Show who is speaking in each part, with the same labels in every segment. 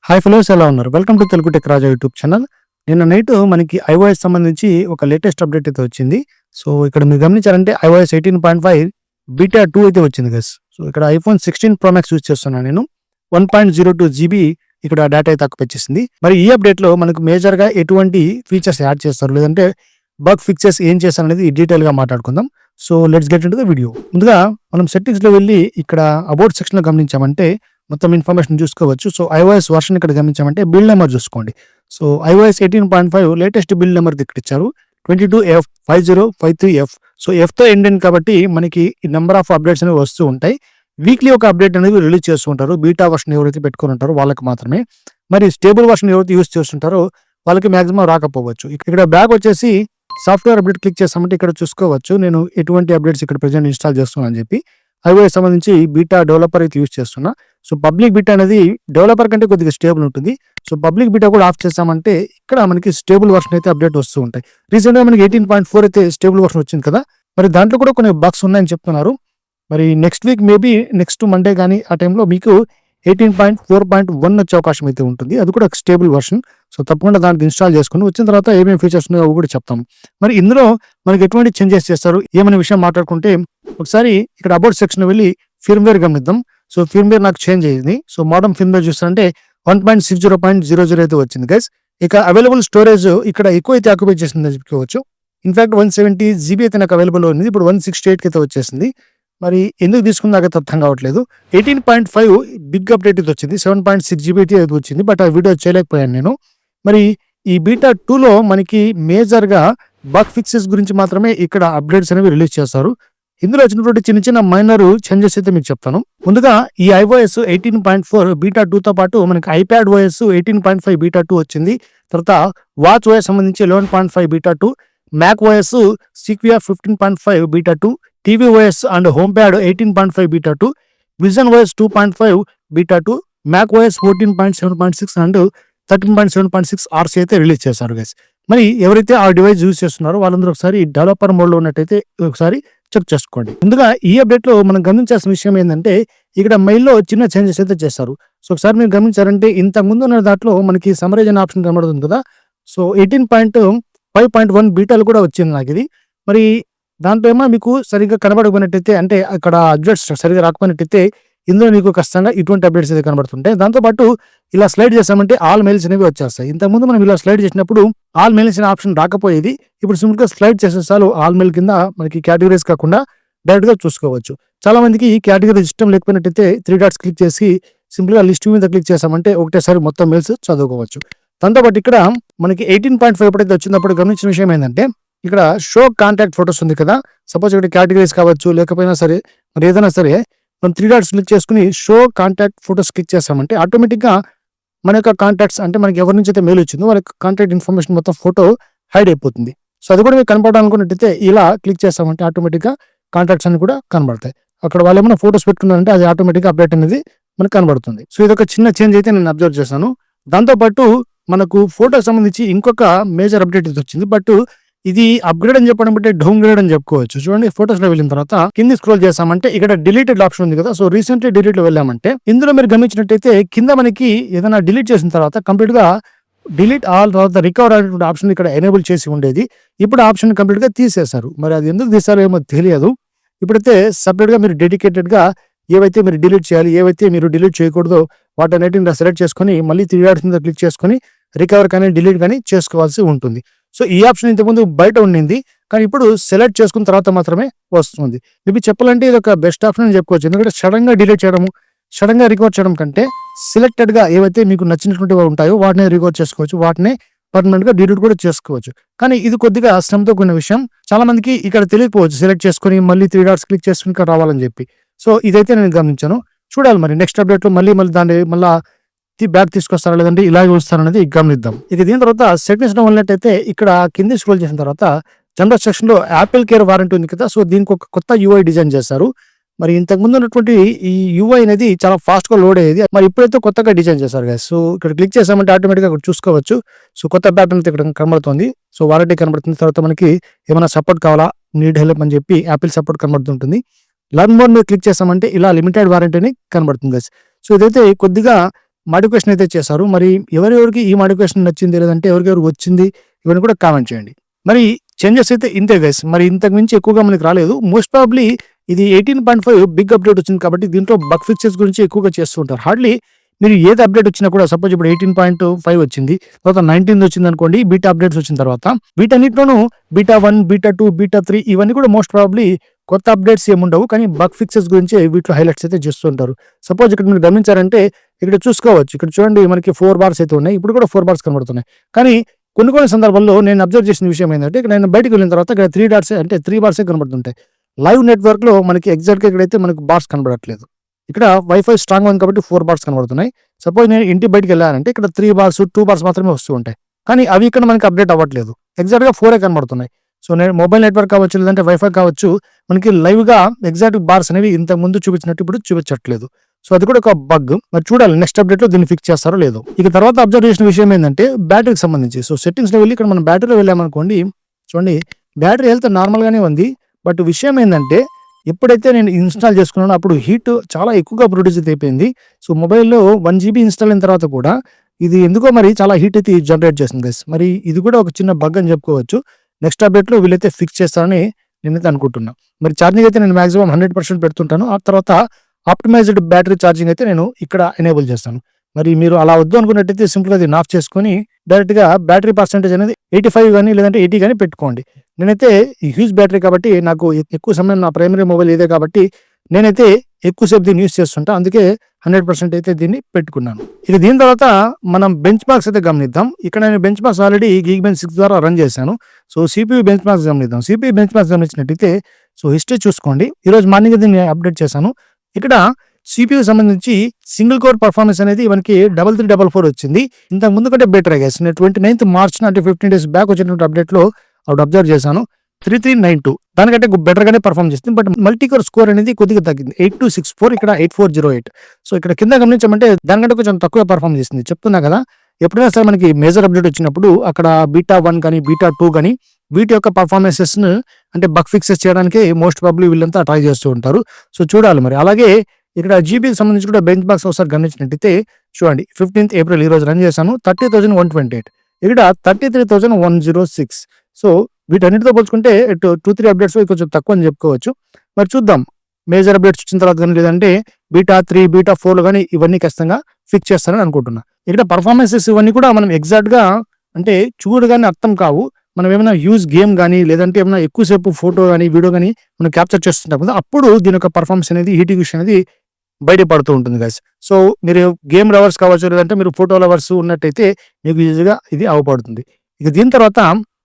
Speaker 1: Hi fellows, ఎలా ఉన్నారు? Welcome to Telugu tech Raja YouTube channel. నిన్న నైట్ మనకి iOS సంబంధించి ఒక లేటెస్ట్ అప్డేట్ అయితే వచ్చింది. సో ఇక్కడ మీరు గమనించారంటే iOS 18.5 బీటా 2 అయితే వచ్చింది గైస్. సో ఇక్కడ iPhone 16 Pro Max యూజ్ చేస్తున్నాను నేను. 1.02 GB ఇక్కడ డేటా అయితే వచ్చేసింది. మరి ఈ అప్డేట్ లో మనకు మేజర్ గా ఎటువంటి ఫీచర్స్ యాడ్ చేస్తారు, లేదంటే బగ్ ఫిక్సెస్ ఏం చేస్తారు అనేది డీటెయిల్ గా మాట్లాడుకుందాం. So let's get into the video. ముందుగా మనం సెట్టింగ్స్ లో వెళ్ళి ఇక్కడ అబౌట్ సెక్షన్ లో గమనించామంటే మొత్తం ఇన్ఫర్మేషన్ చూసుకోవచ్చు. సో iOS వర్షన్ ఇక్కడ గమనించామంటే బిల్డ్ నెంబర్ చూసుకోండి. So iOS 18.5 latest build number ఇక్కడ ఇచ్చారు 22F5053F. సో F తో ఎండ్ అయింది కాబట్టి మనకి నెంబర్ ఆఫ్ అప్డేట్స్ అనేవి వస్తూ ఉంటాయి. వీక్లీ ఒక అప్డేట్ అనేది రిలీజ్ చేస్తూ ఉంటారు. బీటా వర్షన్ ఎవరైతే పెట్టుకుని ఉంటారో వాళ్ళకి మాత్రమే. మరి స్టేబుల్ వర్షన్ ఎవరైతే యూజ్ చేస్తుంటారో వాళ్ళకి మాక్సిమం రాకపోవచ్చు. ఇక్కడ బ్యాక్ వచ్చేసి సాఫ్ట్వేర్ అప్డేట్ క్లిక్ చేస్తామంటే ఇక్కడ చూసుకోవచ్చు నేను ఎటువంటి అప్డేట్స్ ఇక్కడ ప్రెజెంట్ ఇన్స్టాల్ చేస్తున్నాను అని చెప్పి. iOS సంబంధించి బీటా డెవలపర్ అయితే యూజ్ చేస్తున్నా. సో పబ్లిక్ బీటా అనేది డెవలపర్ కంటే కొద్దిగా స్టేబుల్ ఉంటుంది. సో పబ్లిక్ బీటా కూడా ఆఫ్ చేసామంటే ఇక్కడ మనకి స్టేబుల్ వర్షన్ అయితే అప్డేట్ వస్తూ ఉంటాయి. రీసెంట్ గా మనకి 18.4 అయితే స్టేబుల్ వర్షన్ వచ్చింది కదా. మరి దాంట్లో కూడా కొన్ని బగ్స్ ఉన్నాయని చెప్తున్నారు. మరి next week maybe next Monday కానీ ఆ టైంలో మీకు 18.4.1 వచ్చే అవకాశం అయితే ఉంటుంది. అది కూడా స్టేబుల్ వర్షన్. సో తప్పకుండా దాన్ని ఇన్స్టాల్ చేసుకుని వచ్చిన తర్వాత ఏమేమి ఫీచర్స్ ఉన్నాయో అవి కూడా చెప్తాము. మరి ఇందులో మనకి ఎటువంటి చేంజెస్ చేస్తారు ఏమనే విషయం మాట్లాడుకుంటే ఒకసారి ఇక్కడ అబౌట్ సెక్షన్ వెళ్ళి ఫిర్మ్వేర్ గమనిద్దాం. సో ఫిర్మ్వేర్ నాకు చేంజ్ అయ్యింది. సో మోడర్న్ ఫిర్మ్వేర్ చూస్తారంటే 1.60.00 అయితే వచ్చింది గైస్. ఇక అవైలబుల్ స్టోరేజ్ ఇక్కడ ఎక్కువ అయితే ఆక్యుపై చేసిందని చెప్పుకోవచ్చు. ఇన్ఫాక్ట్ 170 GB అయితే నాకు అవైలబుల్ ఉంది. ఇప్పుడు 168 అయితే వచ్చేసింది. మరి ఎందుకు తీసుకుందాకైతే అర్థం కావట్లేదు. 18.5 బిగ్ అప్డేట్ అయితే వచ్చింది. 7.6 GB అయితే వచ్చింది. బట్ ఆ వీడియో చేయలేకపోయాను నేను. మరి ఈ బీటా 2లో మనకి మేజర్ గా బగ్ ఫిక్సెస్ గురించి మాత్రమే ఇక్కడ అప్డేట్స్ అనేవి రిలీజ్ చేస్తారు. ఇందులో వచ్చినటువంటి చిన్న చిన్న మైనర్ చేంజెస్ అయితే మీకు చెప్తాను. ముందుగా ఈ iOS 18.4 బీటా 2తో పాటు మనకి iPadOS 18.5 బీటా 2 వచ్చింది. తర్వాత WatchOS సంబంధించి 11.5 beta 2, macOS Sequoia 15.5 beta 2, tvOS and HomePad 18.5 beta 2, visionOS 2.5 beta 2, macOS 14.7.6 and 13.7.6 RC అయితే రిలీజ్ చేశారు గైస్. మరి ఎవరైతే ఆ డివైస్ యూజ్ చేస్తున్నారో వాళ్ళందరూ ఒకసారి డెవలపర్ మోడ్ లో ఉన్నట్టయితే ఒకసారి చెక్ చేసుకోండి. ముందుగా ఈ అప్డేట్ లో మనం గమనించాల్సిన విషయం ఏంటంటే ఇక్కడ మెయిల్లో చిన్న చేంజెస్ అయితే చేస్తారు. సో ఒకసారి మీరు గమనించారంటే ఇంతకు ముందు ఉన్న దాంట్లో మనకి సమరైజ్ అనే ఆప్షన్ కనబడుతుంది కదా. సో 18.5.1 బీటాలు కూడా వచ్చింది నాకు ఇది. మరి దాంట్లో ఏమో మీకు సరిగ్గా కనబడకపోయినట్టయితే అంటే అక్కడ అప్డేట్స్ సరిగ్గా రాకపోయినట్టయితే ఇందులో మీకు ఖచ్చితంగా ఇటువంటి అప్డేట్స్ అయితే కనబడుతుంటాయి. దాంతోపాటు ఇలా స్లైడ్ చేసామంటే ఆల్ మెయిల్స్ అనేవి వచ్చేస్తాయి. ఇంతకుముందు మనం ఇలా స్లైడ్ చేసినప్పుడు ఆల్ మెయిల్స్ అనే ఆప్షన్ రాకపోయేది. ఇప్పుడు సింపుల్ గా స్లైడ్ చేసే చాలు ఆల్ మెయిల్ కింద మనకి కేటగిరీస్ కాకుండా డైరెక్ట్ గా చూసుకోవచ్చు. చాలా మందికి ఈ కేటగిరీ ఇష్టం లేకపోయినట్టయితే 3 డాట్స్ క్లిక్ చేసి సింపుల్ గా లిస్ట్ మీద క్లిక్ చేసామంటే ఒకటేసారి మొత్తం మెయిల్స్ చదువుకోవచ్చు. దాంతోపాటు ఇక్కడ మనకి 18.5 ఎప్పుడైతే వచ్చినప్పుడు గమనించిన విషయం ఏంటంటే ఇక్కడ షో కాంటాక్ట్ ఫోటోస్ ఉంది కదా. సపోజ్ ఇక్కడ కేటగిరీస్ కావచ్చు లేకపోయినా సరే మరి ఏదైనా సరే మనం 3 డాట్స్ క్లిక్ చేసుకుని షో కాంటాక్ట్ ఫోటోస్ క్లిక్ చేసామంటే ఆటోమేటిక్ గా మన యొక్క కాంటాక్ట్స్ అంటే మనకి ఎవరి నుంచి అయితే మెయిల్ వచ్చిందో వాళ్ళ కాంటాక్ట్ ఇన్ఫర్మేషన్ మొత్తం ఫోటో హైడ్ అయిపోతుంది. సో అది కూడా మీకు కనపడాలనుకున్నట్టయితే ఇలా క్లిక్ చేస్తామంటే ఆటోమేటిక్ గా కాంటాక్ట్స్ అన్ని కూడా కనబడతాయి. అక్కడ వాళ్ళు ఏమైనా ఫోటోస్ పెట్టుకున్నారంటే అది ఆటోమేటిక్ గా అప్డేట్ అనేది మనకు కనబడుతుంది. సో ఇది ఒక చిన్న చేంజ్ అయితే నేను అబ్జర్వ్ చేశాను. దాంతోపాటు మనకు ఫోటో సంబంధించి ఇంకొక మేజర్ అప్డేట్ అయితే వచ్చింది. బట్ ఇది అప్గ్రేడ్ అని చెప్పడం బట్టి డౌన్ గ్రేడ్ అని చెప్పుకోవచ్చు. చూడండి ఫోటోస్ లో వెళ్ళిన తర్వాత కింద స్క్రోల్ చేసామంటే ఇక్కడ డిలీటెడ్ ఆప్షన్ ఉంది కదా. సో రీసెంట్లీ డిలీట్ లో వెళ్ళామంటే ఇందులో మీరు గమనించినట్టయితే కింద మనకి ఏదైనా డిలీట్ చేసిన తర్వాత కంప్లీట్ గా డిలీట్ ఆల్ తర్వాత రికవర్ అనేటువంటి ఆప్షన్ ఇక్కడ ఎనేబుల్ చేసి ఉండేది. ఇప్పుడు ఆప్షన్ కంప్లీట్ గా తీసేశారు. మరి అది ఎందుకు తీసారో ఏమో తెలియదు. ఇప్పుడైతే సపరేట్ గా మీరు డెడికేటెడ్ గా ఏవైతే మీరు డిలీట్ చేయాలి ఏవైతే మీరు డిలీట్ చేయకూడదో వాటన్నిటిని సెలెక్ట్ చేసుకుని మళ్ళీ 3 డాట్స్ మీద క్లిక్ చేసుకుని రికవర్ కానీ డిలీట్ కానీ చేసుకోవాల్సి ఉంటుంది. సో ఈ ఆప్షన్ ఇంతకుముందు బయట ఉండింది కానీ ఇప్పుడు సెలెక్ట్ చేసుకున్న తర్వాత మాత్రమే వస్తుంది. మేబీ చెప్పాలంటే ఇది ఒక బెస్ట్ ఆప్షన్ అని చెప్పుకోవచ్చు. ఎందుకంటే సడన్ గా డిలీట్ చేయడము సడన్ గా రికవర్ చేయడం కంటే సెలెక్టెడ్ గా ఏవైతే మీకు నచ్చినటువంటి ఉంటాయో వాటిని రికవర్ చేసుకోవచ్చు. వాటిని పర్మనెంట్ గా డిలీట్ కూడా చేసుకోవచ్చు. కానీ ఇది కొద్దిగా శ్రమతో కూడిన విషయం. చాలా మందికి ఇక్కడ తెలియకపోవచ్చు సెలెక్ట్ చేసుకుని మళ్ళీ 3 డాట్స్ క్లిక్ చేసుకుని ఇక్కడ రావాలని చెప్పి. సో ఇదైతే నేను గమనించాను. చూడాలి మరి నెక్స్ట్ అప్డేట్ లో మళ్ళీ దాన్ని మళ్ళీ బ్యాక్ తీసుకొస్తారా లేదంటే ఇలాగే ఉంచుతారనేది గమనిద్దాం. ఇక దీని తర్వాత సెట్టింగ్స్ లో వెళ్ళినట్టయితే ఇక్కడ కింద స్క్రోల్ చేసిన తర్వాత జనరల్ సెక్షన్ లో యాపిల్ కేర్ వారంటీ ఉంది కదా. సో దీనికి ఒక కొత్త UI డిజైన్ చేశారు. మరి ఇంతకు ముందు ఉన్నటువంటి ఈ UI అనేది చాలా ఫాస్ట్ గా లోడ్ అయ్యేది. మరి ఇప్పుడైతే కొత్తగా డిజైన్ చేశారు కదా. సో ఇక్కడ క్లిక్ చేసామంటే ఆటోమేటిక్ గా చూసుకోవచ్చు. సో కొత్త ప్యాటర్న్ ఇక్కడ కనబడుతుంది. సో వారంటీ కనబడుతుంది. తర్వాత మనకి ఏమైనా సపోర్ట్ కావాలా నీడ్ హెల్ప్ అని చెప్పి యాపిల్ సపోర్ట్ కనబడుతుంటుంది. లర్న్ మోర్ మీద క్లిక్ చేసామంటే ఇలా లిమిటెడ్ వారంటీ అని కనబడుతుంది గైస్. సో ఇదైతే కొద్దిగా మోడిఫికేషన్ అయితే చేశారు. మరి ఎవరెవరికి ఈ మోడిఫికేషన్ నచ్చింది, లేదంటే ఎవరికెవరికి వచ్చింది, ఇవన్నీ కూడా కామెంట్ చేయండి. మరి చేంజెస్ అయితే ఇంతే గైస్. మరి ఇంతకు మించి ఎక్కువగా మనకి రాలేదు. మోస్ట్ ప్రాబబ్లీ ఇది 18.5 బిగ్ అప్డేట్ వచ్చింది కాబట్టి దీంట్లో బగ్ ఫిక్సెస్ గురించి ఎక్కువగా చేస్తూ ఉంటారు. హార్డ్లీ మీరు ఏది అప్డేట్ వచ్చినా కూడా సపోజ్ ఇప్పుడు 18.5 వచ్చింది, తర్వాత 19 వచ్చింది అనుకోండి, బీటా అప్డేట్స్ వచ్చిన తర్వాత వీటన్నిటిలోనూ బీటా 1, బీటా 2, బీటా 3 ఇవన్నీ కూడా మోస్ట్ ప్రాబబ్లీ కొత్త అప్డేట్స్ ఏముండవు, కానీ బగ్ ఫిక్సెస్ గురించి వీటిలో హైలైట్స్ అయితే చేస్తుంటారు. సపోజ్ ఇక్కడ మీరు గమనించారంటే ఇక్కడ చూసుకోవచ్చు, ఇక్కడ చూడండి మనకి 4 బార్స్ అయితే ఉన్నాయి, ఇప్పుడు కూడా 4 బార్స్ కనబడుతున్నాయి. కానీ కొన్ని సందర్భాల్లో నేను అబ్జర్వ్ చేసిన విషయం ఏంటంటే ఇక్కడ నేను బయటకు వెళ్ళిన తర్వాత ఇక్కడ 3 డాట్స్ అంటే 3 బార్సే కనబడుతుంటాయి. లైవ్ నెట్వర్క్ లో మనకి ఎగ్జాక్ట్ గా ఇక్కడైతే మనకి బార్స్ కనబడట్లేదు. ఇక్కడ వైఫై స్ట్రాంగ్ ఉంది కాబట్టి 4 బార్స్ కనబడుతున్నాయి. సపోజ్ నేను ఇంటి బయటకు వెళ్ళానంటే ఇక్కడ 3 బార్స్ 2 బార్స్ మాత్రమే వస్తూ ఉంటాయి. కానీ అవి ఇక్కడ మనకి అప్డేట్ అవ్వట్లేదు, ఎగ్జాక్ట్ గా 4 కనబడుతున్నాయి. సో నేను మొబైల్ నెట్వర్క్ కావచ్చు, లేదంటే వైఫై కావచ్చు, మనకి లైవ్ గా ఎగ్జాక్ట్ బార్స్ అనేవి ఇంతకు ముందు చూపించినట్టు ఇప్పుడు చూపించట్లేదు. సో అది కూడా ఒక బగ్. మరి చూడాలి నెక్స్ట్ అప్డేట్ లో దీన్ని ఫిక్స్ చేస్తారో లేదో. ఇక తర్వాత అబ్జర్వ్ చేసిన విషయం ఏంటంటే బ్యాటరీకి సంబంధించి. సో సెట్టింగ్స్ లో వెళ్ళి ఇక్కడ మనం బ్యాటరీలో వెళ్ళామనుకోండి, చూడండి బ్యాటరీ హెల్త్ నార్మల్ గానే ఉంది. బట్ విషయం ఏంటంటే ఎప్పుడైతే నేను ఇన్స్టాల్ చేసుకున్నానో అప్పుడు హీట్ చాలా ఎక్కువగా ప్రొడ్యూస్ అయిపోయింది. సో మొబైల్లో 1 GB ఇన్స్టాల్ అయిన తర్వాత కూడా ఇది ఎందుకో మరి చాలా హీట్ అయితే జనరేట్ చేస్తుంది గైస్. మరి ఇది కూడా ఒక చిన్న బగ్ అని చెప్పుకోవచ్చు. నెక్స్ట్ అప్డేట్ లో వీళ్ళైతే ఫిక్స్ చేస్తారని నేనైతే అనుకుంటున్నా. మరి ఛార్జింగ్ అయితే నేను మాక్సిమం 100% పెడుతుంటాను. ఆ తర్వాత ఆప్టిమైజ్డ్ బ్యాటరీ ఛార్జింగ్ అయితే నేను ఇక్కడ ఎనేబుల్ చేస్తాను. మరి మీరు అలా వద్దు అనుకున్నట్టయితే సింపుల్ గా దీన్ని ఆఫ్ చేసుకొని డైరెక్ట్ గా బ్యాటరీ పర్సెంటేజ్ అనేది 85 కానీ లేదంటే 80 కానీ పెట్టుకోండి. నేనైతే ఈ హ్యూజ్ బ్యాటరీ కాబట్టి నాకు ఎక్కువ సమయం నా ప్రైమరీ మొబైల్ ఇదే కాబట్టి నేనైతే ఎక్కువసేపు దీన్ని యూస్ చేస్తుంటా. అందుకే 100% అయితే దీన్ని పెట్టుకున్నాను. ఇక దీని తర్వాత మనం బెంచ్ మార్క్స్ అయితే గమనిద్దాం. ఇక్కడ నేను బెంచ్ మార్క్స్ ఆల్రెడీ Geekbench 6 ద్వారా రన్ చేశాను. సో CPU బెంచ్ మార్క్స్ గమనిద్దాం. CPU బెంచ్ మార్క్స్ గమనించినట్టయితే సో హిస్టరీ చూసుకోండి. ఈ రోజు మార్నింగ్ దీన్ని అప్డేట్ చేశాను. ఇక్కడ CPU సంబంధించి సింగిల్ కోర్ పర్ఫార్మెన్స్ అనేది మనకి 3344 వచ్చింది. ఇంతకు ముందు కంటే బెటర్ గైస్. నేను 29th March అంటే 15 days బ్యాక్ వచ్చినటువంటి అప్డేట్ లో అప్పుడు అబ్జర్వ్ చేశాను 3392 దానికంటే బెటర్ గానే పర్ఫార్మ్ చేస్తుంది. బట్ మల్టీ కోర్ స్కోర్ అనేది కొద్దిగా తగ్గింది, 8264 ఇక్కడ 8408. సో ఇక్కడ కింద గమనించమంటే దానికంటే కొంచెం తక్కువ పర్ఫార్మ్ చేస్తుంది. చెప్తున్నా కదా, ఎప్పుడైనా సరే మనకి మేజర్ అప్డేట్ వచ్చినప్పుడు అక్కడ బీటా 1 కానీ బీటా 2 కానీ వీటి యొక్క పర్ఫార్మెన్సెస్ ను అంటే బగ్ ఫిక్సెస్ చేయడానికి మోస్ట్ ప్రాబబ్లీ వీళ్ళంతా ట్రై చేస్తూ ఉంటారు. సో చూడాలి మరి. అలాగే ఇక్కడ జీబీకి సంబంధించి కూడా బెంచ్ మార్క్స్ ఒకసారి గమనించినట్టయితే చూడండి 15th April ఈ రోజు రన్ చేశాను 30,128, ఇక్కడ 33,106. సో వీటన్నిటితో పోల్చుకుంటే 2-3 అప్డేట్స్ కొంచెం తక్కువ అని చెప్పుకోవచ్చు. మరి చూద్దాం మేజర్ అప్డేట్స్ వచ్చిన తర్వాత కానీ లేదంటే బీటా 3 బీటా 4 కానీ ఇవన్నీ ఖచ్చితంగా ఫిక్స్ చేస్తారని అనుకుంటున్నా. ఇక్కడ పర్ఫార్మెన్సెస్ ఇవన్నీ కూడా మనం ఎగ్జాక్ట్ గా అంటే చూడగానే అర్థం కావు. మనం ఏమైనా యూజ్ గేమ్ కానీ లేదంటే ఏమైనా ఎక్కువసేపు ఫోటో కానీ వీడియో కానీ మనం క్యాప్చర్ చేస్తుంటాం కదా, అప్పుడు దీని యొక్క పర్ఫార్మెన్స్ అనేది హీటింగ్ విషయం అనేది బయటపడుతూ ఉంటుంది గైస్. సో మీరు గేమ్ లవర్స్ కావచ్చు, లేదంటే మీరు ఫోటో లవర్స్ ఉన్నట్టయితే మీకు ఈజీగా ఇది అవపడుతుంది. ఇక దీని తర్వాత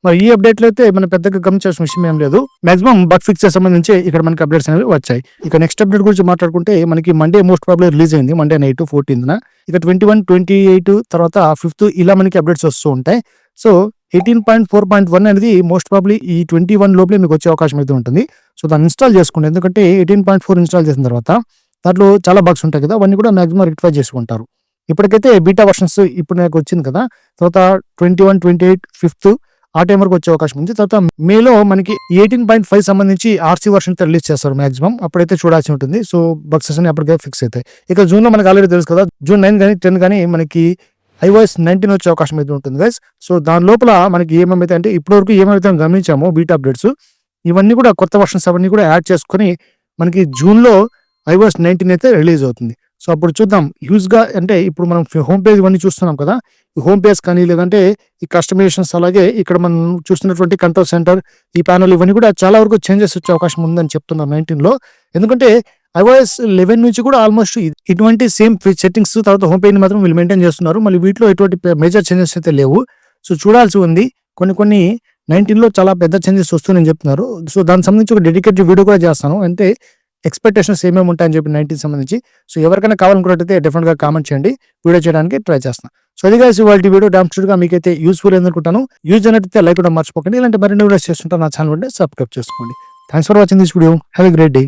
Speaker 1: మరి ఈ అప్డేట్లు అయితే మనం పెద్దగా గమనించాల్సిన విషయం ఏం లేదు. మాక్సిమం బగ్ ఫిక్స్ సంబంధించి ఇక్కడ మనకి అప్డేట్స్ అనేవి వచ్చాయి. ఇక నెక్స్ట్ అప్డేట్ గురించి మాట్లాడుకుంటే మనకి మండే మోస్ట్ ప్రాబ్లీ రిలీజ్ అయింది, మండే నైట్ 14th. ఇక 21, 28 తర్వాత 5th ఇలా మనకి అప్డేట్స్ వస్తూ ఉంటాయి. సో 18.4.1 అనేది మోస్ట్ ప్రాబ్లీ ఈ 21 లోపలే మీకు వచ్చే అవకాశం అయితే ఉంటుంది. సో దాన్ని ఇన్స్టాల్ చేసుకోండి, ఎందుకంటే 18.4 ఇన్స్టాల్ చేసిన తర్వాత దాంట్లో చాలా బగ్స్ ఉంటాయి కదా, అవన్నీ కూడా మాక్సిమం రెక్టిఫై చేసుకుంటారు. ఇప్పటికైతే బీటా వర్షన్స్ ఇప్పుడు నాకు వచ్చింది కదా, తర్వాత 21, 28, 5th ఆ టైం వరకు వచ్చే అవకాశం ఉంది. తర్వాత మేలో మనకి 18.5 సంబంధించి ఆర్సీ వర్షన్ రిలీజ్ చేస్తారు మాక్సిమం, అప్పుడైతే చూడాల్సి ఉంటుంది. సో బగ్స్ అన్ని అప్పటికే ఫిక్స్ అవుతాయి. ఇక జూన్ లో మనకి ఆల్రెడీ తెలుసు కదా, June 9 కానీ 10 కానీ మనకి iOS 19 వచ్చే అవకాశం అయితే ఉంటుంది గైస్. సో దాని లోపల మనకి ఏమేమైతే అంటే ఇప్పటి వరకు ఏమైతే గమనించామో బీటా అప్డేట్స్ ఇవన్నీ కూడా కొత్త వర్షన్స్ అవన్నీ కూడా యాడ్ చేసుకొని మనకి జూన్ లో iOS 19 అయితే రిలీజ్ అవుతుంది. సో అప్పుడు చూద్దాం యూజ్ గా. అంటే ఇప్పుడు మనం హోమ్ పేజ్ ఇవన్నీ చూస్తున్నాం కదా, ఈ హోమ్ పేజ్ కానీ లేదంటే ఈ కస్టమైజేషన్స్, అలాగే ఇక్కడ మనం చూస్తున్నటువంటి కంట్రోల్ సెంటర్, ఈ ప్యానల్ ఇవన్నీ కూడా చాలా వరకు చేంజెస్ వచ్చే అవకాశం ఉందని చెప్తున్నాం 19 లో. ఎందుకంటే iOS 11 నుంచి కూడా ఆల్మోస్ట్ ఇటువంటి సేమ్ సెట్టింగ్స్ తర్వాత హోమ్ పేజ్ మాత్రం వీళ్ళు మెయింటైన్ చేస్తున్నారు. మళ్ళీ వీటిలో ఎటువంటి మేజర్ చేంజెస్ అయితే లేవు. సో చూడాల్సి ఉంది. కొన్ని 19 లో చాలా పెద్ద చేంజెస్ వస్తున్నాయని చెప్తున్నారు. సో దానికి సంబంధించి ఒక డెడికేటెడ్ వీడియో కూడా చేస్తాను, అంటే ఎక్స్పెక్టేషన్స్ ఏమేమి ఉంటాయని చెప్పి 19 సంబంధించి. సో ఎవరికైనా కావాలనుకున్నట్టయితే డెఫినెట్ గా కామెంట్ చేయండి, వీడియో చేయడానికి ట్రై చేస్తాను. సో అది గైస్ ఇవాళ వీడియో డామ్ షూర్ గా మీకైతే యూస్ఫుల్ అనుకుంటాను. యూజ్ అయినట్టయితే లైక్ కూడా మర్చిపోకండి. ఇలాంటి మరిన్ని వీడియోస్ చేస్తుంటే నా ఛానల్ ఉంటే సబ్స్క్రైబ్ చేసుకోండి. Thanks for watching this video. Have a great day.